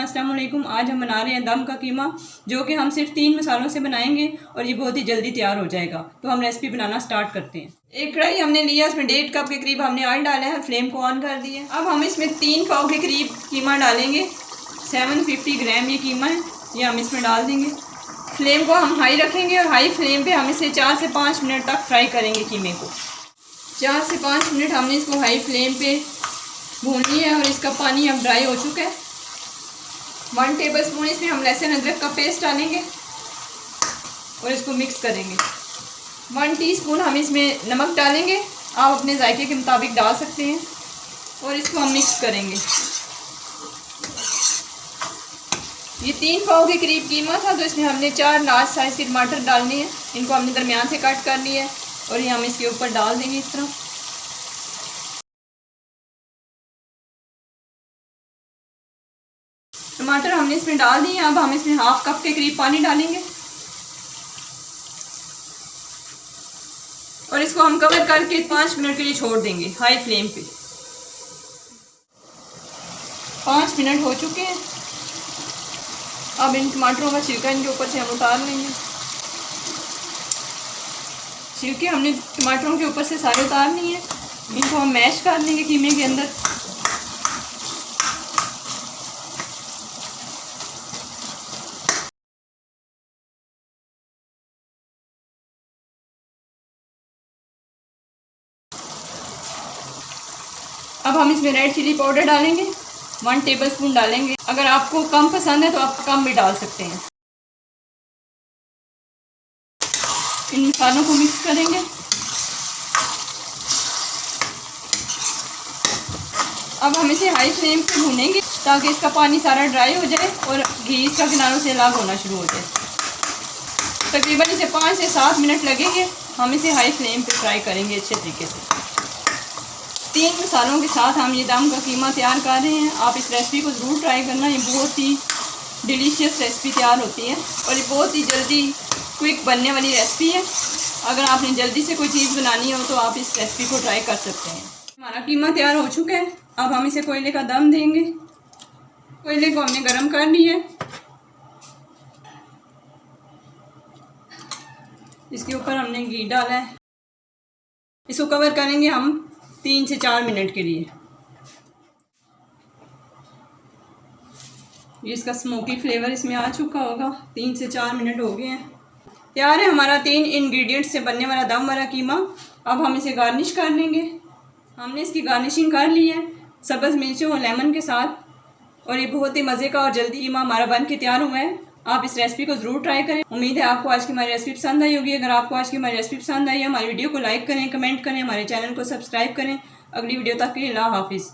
अस्सलाम वालेकुम। आज हम बना रहे हैं दम का कीमा, जो कि हम सिर्फ 3 मसालों से बनाएंगे और ये बहुत ही जल्दी तैयार हो जाएगा। तो हम रेसिपी बनाना स्टार्ट करते हैं। एक कढ़ाई हमने लिया, इसमें 1.5 कप के करीब हमने ऑयल डाला है। फ्लेम को ऑन कर दिया। अब हम इसमें 3 पाव के करीब कीमा डालेंगे। 750 ग्राम ये कीमा है, ये हम इसमें डाल देंगे। फ्लेम को हम हाई रखेंगे और हाई फ्लेम पे हम इसे 4 से 5 मिनट तक फ्राई करेंगे। कीमे को 4 से 5 मिनट हमने इसको हाई फ्लेम पे भूननी है और इसका पानी अब ड्राई हो चुका है। 1 टेबलस्पून इसमें हम लहसुन अदरक का पेस्ट डालेंगे और इसको मिक्स करेंगे। 1 टीस्पून हम इसमें नमक डालेंगे, आप अपने जायके के मुताबिक डाल सकते हैं, और इसको हम मिक्स करेंगे। ये 3 पाव के करीब कीमा था, तो इसमें हमने 4 लार्ज साइज़ के टमाटर डालने हैं। इनको हमने दरमियान से कट कर लिया है और ये हम इसके ऊपर डाल देंगे इस तरह। टमाटर हमने इसमें डाल दिए। अब हम इसमें 1/2 कप के करीब पानी डालेंगे और इसको हम कवर करके 5 मिनट के लिए छोड़ देंगे हाई फ्लेम पे। 5 मिनट हो चुके हैं। अब इन टमाटरों का छिलका इनके ऊपर से हम उतार लेंगे। छिलके हमने टमाटरों के ऊपर से सारे उतार लिए हैं। इनको हम मैश कर लेंगे कीमे के अंदर। अब हम इसमें रेड चिली पाउडर डालेंगे, 1 टेबलस्पून डालेंगे। अगर आपको कम पसंद है तो आप कम भी डाल सकते हैं। इन मसालों को मिक्स करेंगे। अब हम इसे हाई फ्लेम पे भूनेंगे ताकि इसका पानी सारा ड्राई हो जाए और घी इसका किनारों से अलग होना शुरू हो जाए। तकरीबन इसे 5 से 7 मिनट लगेंगे। हम इसे हाई फ्लेम पे फ्राई करेंगे अच्छे तरीके से। 3 मसालों के साथ हम ये दम का कीमा तैयार कर रहे हैं। आप इस रेसिपी को ज़रूर ट्राई करना, ये बहुत ही डिलीशियस रेसिपी तैयार होती है और ये बहुत ही जल्दी क्विक बनने वाली रेसिपी है। अगर आपने जल्दी से कोई चीज़ बनानी हो तो आप इस रेसिपी को ट्राई कर सकते हैं। हमारा कीमा तैयार हो चुका है। अब हम इसे कोयले का दम देंगे। कोयले को हमने गर्म कर लिया है। इसके ऊपर हमने घी डाला है। इसको कवर करेंगे हम 3 से 4 मिनट के लिए। ये इसका स्मोकी फ्लेवर इसमें आ चुका होगा। 3 से 4 मिनट हो गए हैं। तैयार है हमारा 3 इंग्रेडिएंट्स से बनने वाला दम वाला कीमा। अब हम इसे गार्निश कर लेंगे। हमने इसकी गार्निशिंग कर ली है सब्ज़ मिर्चों और लेमन के साथ, और ये बहुत ही मज़े का और जल्दी कीमा हमारा बन के तैयार हुआ है। आप इस रेसिपी को ज़रूर ट्राई करें। उम्मीद है आपको आज की हमारी रेसिपी पसंद आई होगी। अगर आपको आज की हमारी रेसिपी पसंद आई है, हमारी वीडियो को लाइक करें, कमेंट करें, हमारे चैनल को सब्सक्राइब करें। अगली वीडियो तक के लिए अल्लाह हाफिज़।